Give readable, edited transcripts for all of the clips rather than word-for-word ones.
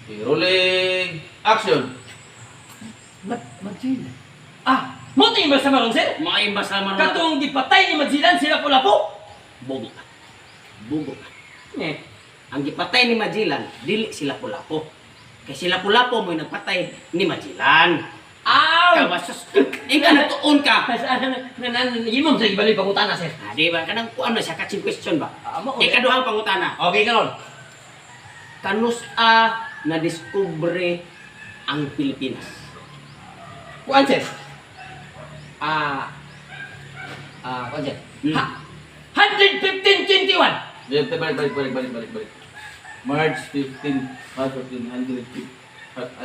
Okay, rolling action. Majilan. Mo tingin ba sa marong, sir? Maimbas naman Katong gipatay ni Majilan sila pula po. Bobo. Bobo. Eh, Ang gipatay ni Majilan, dili sila Lapu-Lapu. Kaya sila Lapu-Lapu mo'y nagpatay ni Majilan. aw! Kawasos ka. Ika natuon ka. Himom sa ibalik pangutana, sir. Di ba? Kanang kuan na siya, catching question ba? Mo, Ikaduhang pangutana. Okay, karon. Kanus-a na-discover ang Pilipinas? Kuan, sir. Kuan, sir. 115-21. Balik. March 15, March 15, 150.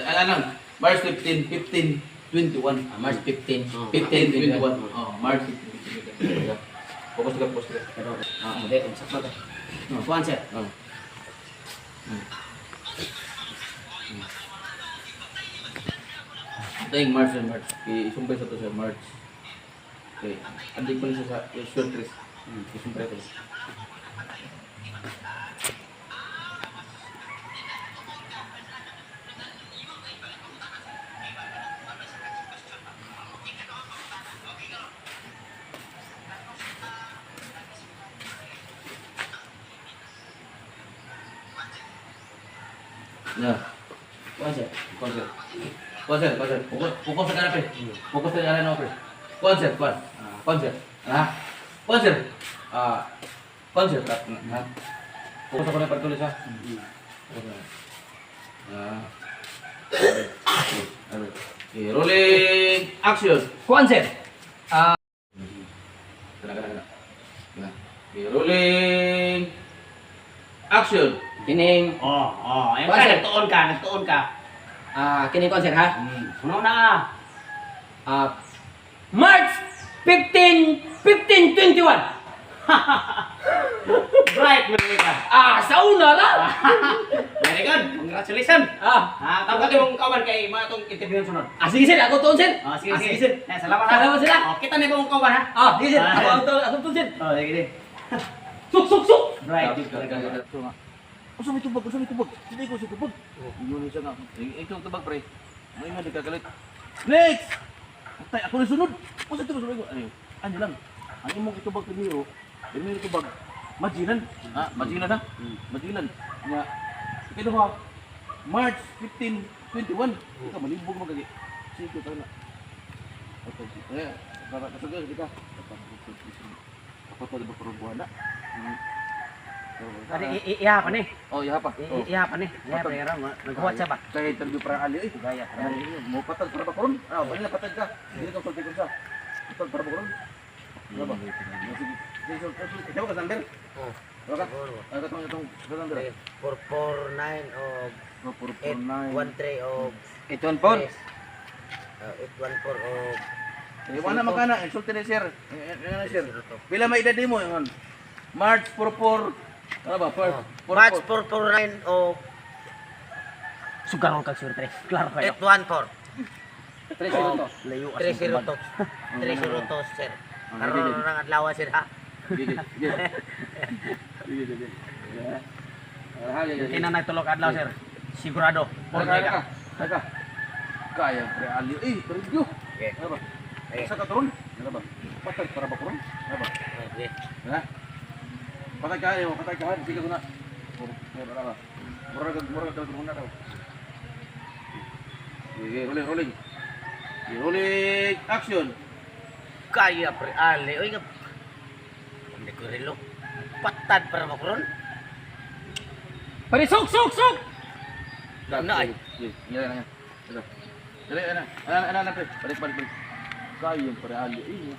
Ano? March 15, 15, 21. March 15. 15, 21. Oh, March 15, 21. Fokus ka. Hindi, sakto ka. Kuan, sir. Ito yung March and March. Isumpay sa ito sa March. Okay. Andik ko na siya sa short dress. Isumpay ko. Ya. Kuan, sir. Konser. Pukul sekarang pe. Pukul sekarang apa? Konser. Konser. Konser. Pukul sekarang pertulis ah. Rolling action. Kuan, sir. Kena. Rolling action. Kining. Ayun Kuan, ka, sir. nagtuon ka. Kining kuan, sir, ha? Suno na. March 15, 21. Bright, mga ka. Sa una lang. Very good. Congratulations. Tawag ka mong kawan kay mga itong interview sunod. Sige, sir. Ako tuon, sir. Sige, sir. Salamat ha. Salamat, sir. Kita na itong kawan ha. Sige, sir. Ako tuon, sir. Sige. Suk. Bright. Usah may tubag. Hindi ko siya tubag. Indonesia nga. Ikaw tubag, pre. Ano yung hindi kagalit? Next! Tay, ako na sunod. Usah ito sunod ko. Ano lang. Ang imong itubag sa biro, yung may itubag, Majilan. Majilan ha? Majilan. Nga, ikaw ha, March 15, 21. Ikaw, malibog mo kagi. Sige, tayo na. Okay, kasugal kita. Ako ito, diba kurong na? Iya pa ni. Oh, iya pa. Iya pa ni. Iya pa era naghuwat siya ba? Kaya interview para ali gaya. Mo patag para ba karon? Bali na patag ka. Dili ka sulti ko sa. Patag para ba karon? Ano ba? Sige. Ikaw ka sandal? Wala ka? Ay katong sandal. 449 o 449. 813 o 814. 814 o Iwana makana, insulti ni sir. Sir. Pila may edad mo yon? March 44. Ano ba? March 449 o Sugarong kag sir tres. Klaro kayo. 814 302. Layo 302 sir. Karon nang adlaw sir ha. Sige. Kina nagtulog adlaw sir. Sigurado. Portega. Kaya pre ali. Pergi. Okay. Ano ba? Sa ka turun? Ano ba? Patag para ba kurang? Ano ba? Okay. Ha? Patag kayo, sige ko na. Mura ba? Mura ka muna daw. Sige, rolling. Rolling action. Kaya pre ali oy nga. Hindi ko relo. Patad para makron. Pare, suk. Nay. Yan. Dali, ana, pre. Balik. Kaya pre ali.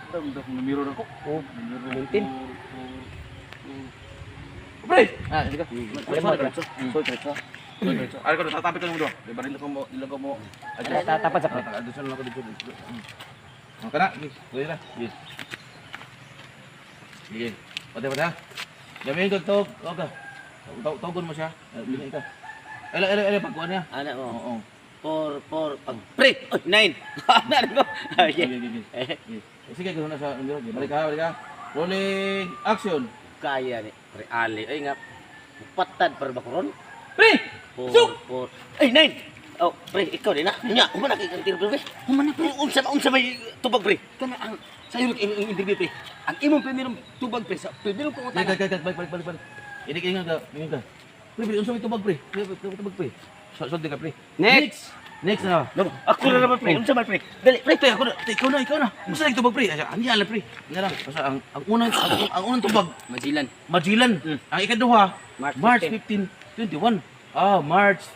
Dah mirror ako. Maintain. Pre! Sige ka. So. Ay ko tatapit ko mo do. Di ba dilo ko mo. Tapat sa pre. Addition lang ko dito. Kana, sige na. Yes. Sige. Pati. Gamin ko to. Okay. Tawgon mo siya. Bigyan ka. Ele pagkuan niya. Ana mo. Oo. 4 pag pre. 9. Ana ko. Sige, ganoon na sa numero. Balik ka. Rolling action. Kaya ni pre ali oy nga. Patad para makron. Pre! Suk! Ay, nine! Oh, pre, ikaw din na. Nya, humana kay kantir pre. Humana pre. Unsa may tubag pre. Kana ang sayo ang interview pre. Ang imong primerong tubag pre sa primerong pangutan. Balik. Ini ingat ka. Pre, unsa may tubag pre? Tubag pre. Soldi ka pre. Next. Next na. No, ako na naman pre. Unsa may pre? Dali pre. Pre, ikaw na. Unsa may tubag pre? Anya ala pre. Nga lang, basta ang unang tubag, Majilan. Majilan. Ang ikaduha, March March 15, 21. Ah, March.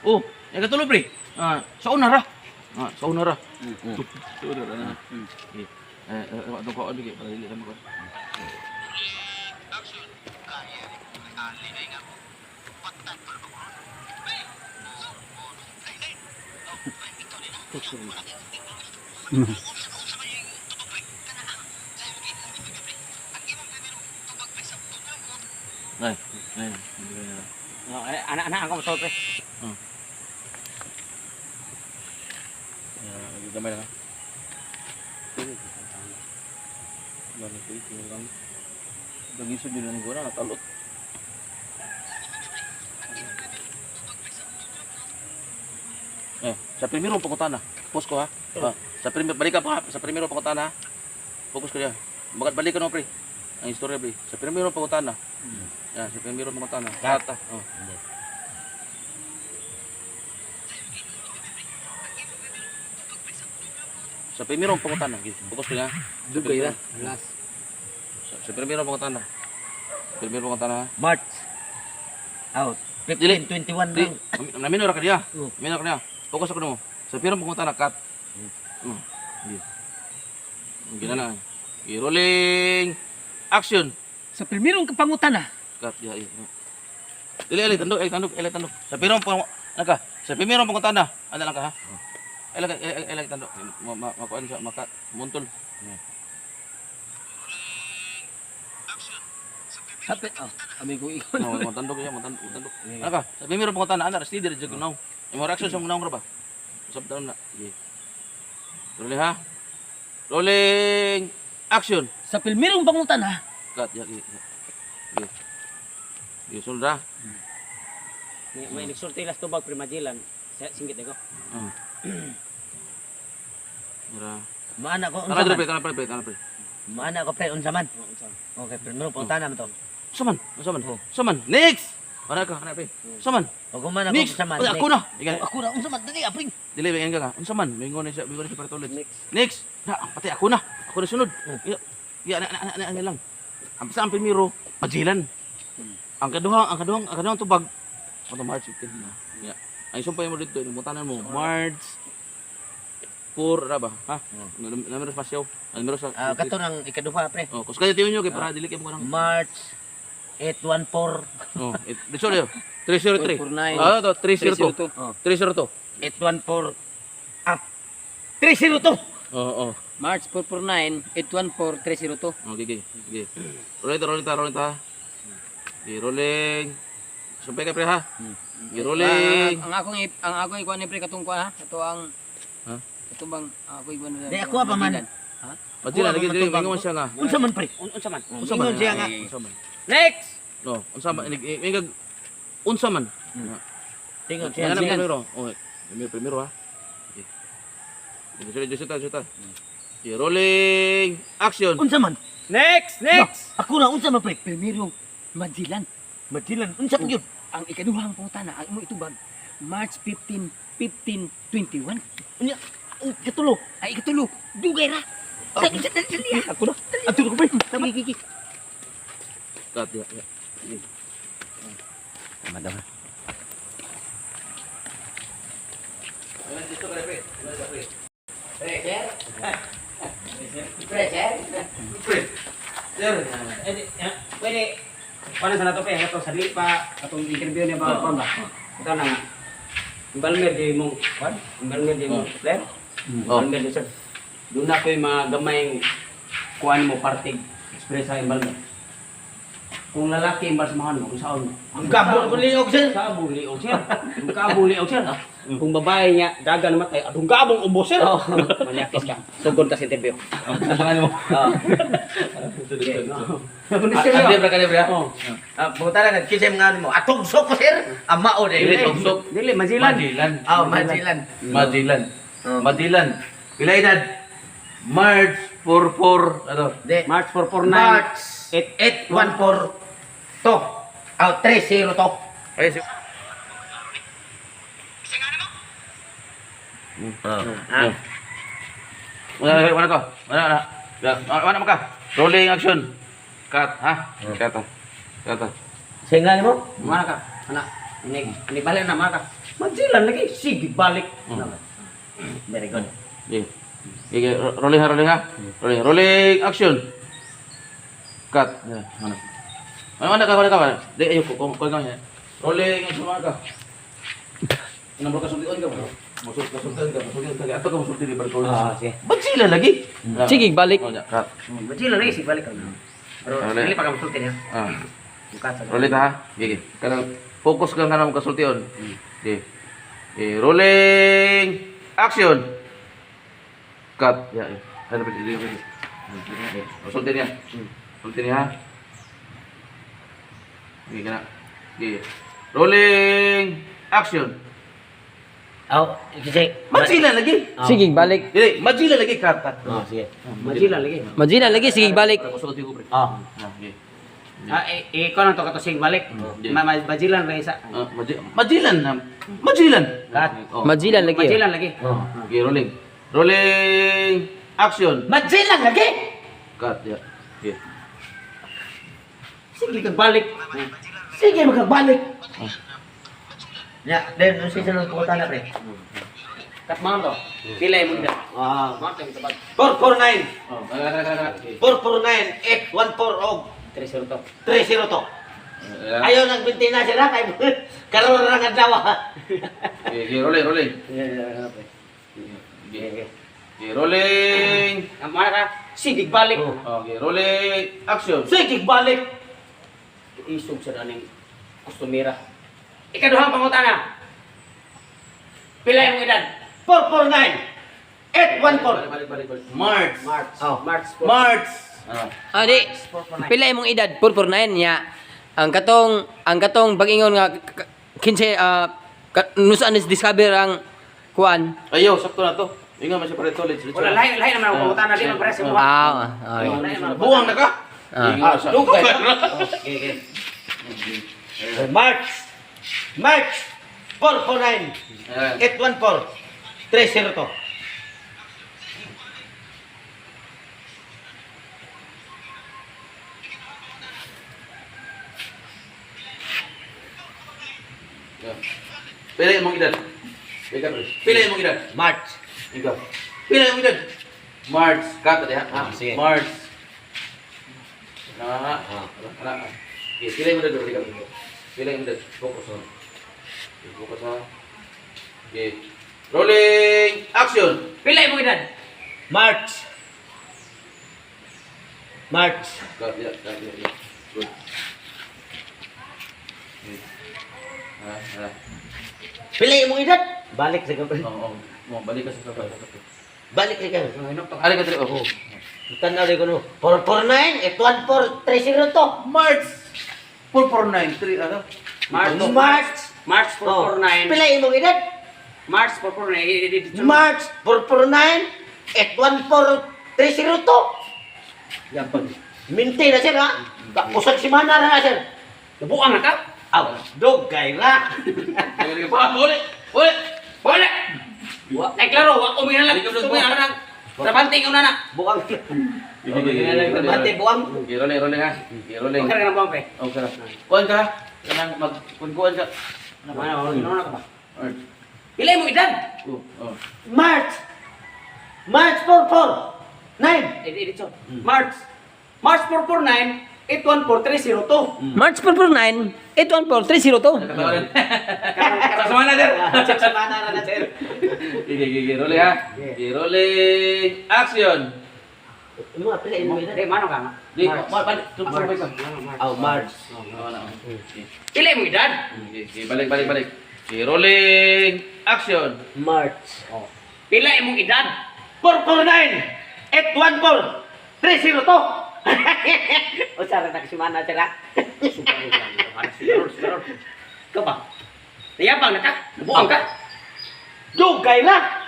Oh, yung katulo pre. Sa una ra. Sa una ra. Sa una ra na. Ano ko ano para dili ka mo. Nay. Anak ako to pre. Gamay lang. Gamay ko ito lang. Dagisod din ang gura natalot. Sa primero pangutana. Post ko ha. Sa primero balik ka pa sa primero pangutana. Focus ko diyan. Balik ka no pre. Ang istorya pre. Sa primero pangutana. Yan, sa primero pangutana. Kata. Oh. Sa primero pangutana. Focus ko diyan. Dugay na. Last. Sa primero pangutana. Primero pangutana. March. Out. Dili. 21 Di, lang. naminora ka diya. Oh. Naminora ka diya. Focus ako mo. Sa primero pangutana cut. Gina na. Rolling. Action. Sa primerong kapangutana. Cut ya. Dili tandok. Sa primero ka. Sa primero pangutana. Ano lang ka ha? Elak tandok. Makuan sa maka muntol. Hapit. Amigo ikaw. Mo tandok ya, mo tandok. Ano ka? Sa primero pangutana ana steady ra jud kunaw. Imo reaction sa kunaw ra ba? Usap down na. Sige. Rolling ha. Rolling. Action. Sa primerong pangutana. Cut ya. Sunod ha. May nagsulti las tubag pre Majilan. Singgit ko. Mira. Maana ko Tara unsa pre, man. pre. Maana ko pre unsa man. Okay, primerong pangutana man to. Saman. Next. Ana ka, ana pre. Saman. O kung man ako Next. unsa man. Ako na. Igan. Ako na unsa man dali apring. Dili ba ka? Unsa man? Mingon siya para tuloy. Next. Na, pati ako na. Ako na sunod. Ya, ana lang. Ang sa primero, Majilan. Ang kaduhang tubag. Ano March 15 na. Ya. Ang sumpay mo dito, mutanan mo March 4 ra ba? Ha? Numero sa pasyaw. Numero sa Kato nang ikaduha pre. Oh, kus kaya tiyo nyo kay para dili kay mo nang. March 814 Oh, dito yo. 303. 449. Ah, to 302. 302. 814 302. Oo. March 449 814 302. Okay. Rolling ta. Rolling. Sumpay ka pre ha. Rolling. Ang akong ikuan ni pre katong kuan ha. Ito ang Ha? Ito bang ako ikuan na. Di ako pa man. Majilan lagi dili mingon siya nga. Unsa man pre? Unsa man? Unsa man Ingon siya nga. Unsa man? Next. No, unsa man ingag unsa man. Tingon Siya siya. primero. Oh, primero ha. Okay. Juta. Rolling. Action. Unsa man? Next. Ako na unsa man pre? Primerong Majilan. Majilan. Unsa man gyud? Ang ikaduhang pangutana ang imo itubag March 15 21. Unya. Katulo. Ay ikatulo. Dugay ra. Dali. Ako na. Ato ko pre. Gigi. Cut ya. Madam. Dito pre. Pwede. Paano sa nato pre? Ito sa dili pa atong interview niya ba ba? Ito na nga. Imbalmer di mong kwan? Imbalmer di mong player? Imbalmer di sir. Doon na ko yung mga gamayng kuhan mo parting express sa imbalmer. Kung lalaki imbal sa mga ano, kung saan mo. Ang kabul ko liog sir. Kabuli o sir. Ang kabuli o sir. Kung babae niya, daga naman tayo, adong gabong ubo, sir. Manyakis ka. Sugod ka sa interview. Tangan mo. Oo. Libre ka libre ha. Pumunta na kisay mga mo. Atugsok ko sir. Ama o Dili, dili tugsok. Dili, mazilan. Madilan. Majilan. Madilan. Madilan. Pila edad? March 44 ano? Di. March 449. March 814 to. 30 to. Ay, si Mana ka? Mana ka? Rolling action. Cut, ha? Cut. Cut. Singa mo? Mana ka? Anak, ini balik na mana ka? Mazilan lagi, sige balik. Very good. Okay, rolling ha, rolling ha. Rolling action. Cut. Mana ka? Di ayo kung ka niya. Rolling action mana ka? Nombor ka sultian ka ba? Masuk ka sultian ka. Ato ka sulti di barko. Sige. Ba't sila lagi? Sige, balik. Oh, ya, cut. Mazilan lagi, sige balik ka. Pero, Balik. dili pa ka masulti niya. Ah. Bukas. Rolling ha. Okay. Kanang focus ka kanang kasultian. Okay. Okay, rolling action. Cut. Ya. Ano ba dito? Sulti niya. Sulti niya. Okay, kana. Okay. Rolling action. Kasi Majilan lagi. Sige, balik. Dili, majilan lagi cut. sige. Mazilan lagi. Majina lagi, sige, balik. Sulti ko pre. Oh. Okay. Ikaw lang to katusing balik. Mazilan lagi sa. Majilan na. Majilan. Cut. Oh. Majilan lagi. Mazilan lagi. Okay, rolling. Rolling action. Majilan lagi. Cut. Ya. Okay. Sige kag balik. Sige, magkabalik. Ya, then yung season ng pumunta na pre. Kat mo to. Pilay mo dito. Mo tang tabag. 449. Oh, kara. 449 814 og 3-0 to. 30 to. Ayaw nagbinti na sila kay karon ra nga dawa. Okay, rolling. Okay, rolling. Ang mga ka, sige balik. Okay, rolling action. Sige balik. Isog sa daning kustumira. Ikaduhang pangutana. Pilay mo edad. 449 814. Balik. March. March. Di. Pila imong edad? 449 niya. Ang katong pag-ingon nga kinse nusaan is discover ang kuan. Ayaw, sakto na to. Ingat man siya pare toilet. Wala lahi ng mga pangutana din ang press mo. Okay. Buwang na ka. Ingat siya. Lugay. March 449 814 30 to. Pila imong edad? Pila imong edad? March. Ikaw. Pila imong edad? March. Kata diha. Sige. March. Ana. Okay, pila imong edad? Pila imong edad? Focus on. Focus ha. Okay. Rolling action. Pilay mo edad. March. Cut, yeah. Good. Pili mo edad. Balik sa kapal. Mo balik ka sa kapal. Balik ka. Ari ka diri. Oh. Tanaw rin ko no. 449 814 30 to. March 4493 ano? March 449. Pili mo edad. March 449. March 449 814 30 to. Yan pag. Minti na sir ha. Usag si mana na sir. Nabuang na ka. Aw, dog kay ra. Uli. Wala. Ay klaro, wa ko lang. Tumihan lang. Trabanting una na. Buang. Bate Bate buang. rolling ha. Rolling. Okay na buang pe. Okay na. Kuan ka. Kanang magkuan ka. Ano ka ba? Pilay mo edad. Oh. March 449. Dito. March 449 814 302. March 449 814 302. Sama na sir. Sa mana na sir. Gigi, rolling ha. Rolling action. Mga pili mo edad. Mano ka? Di, balik. Sabay ka. Aw, March. Pilay mo edad. Balik. Okay, rolling action. March. Oh. Pila imong edad? 449 814 302. O sara na kasimana sira. Ikaw ba? Nayabang na ka? Nabuang ka? Dugay na!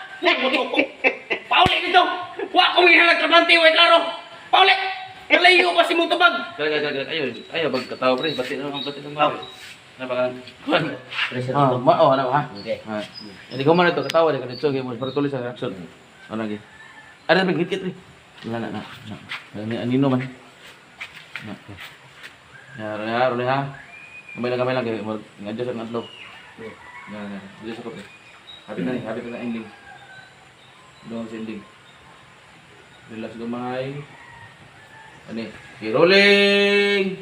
Pauli dito! Wa ko mihalag trabante, way klaro! Pauli! Kalayo pa si mong tubag! Ayaw, bagkataw, pre. Bati naman, bati naman. Napakan. Kuan. Pressure Ah, to. oh, ano ha? Okay. Ah. Jadi kau mana tu ketawa dia kanito game baru tulis ang action. Ano lagi? Ada bang hit re. Na. Ini anino man. Na. Ya, boleh ha. Kamay lang ngadyo sa natlo. Ya. Dito sa ko pre. Happy na ending. Doon sa ending. Relax gamay. Ani, rolling.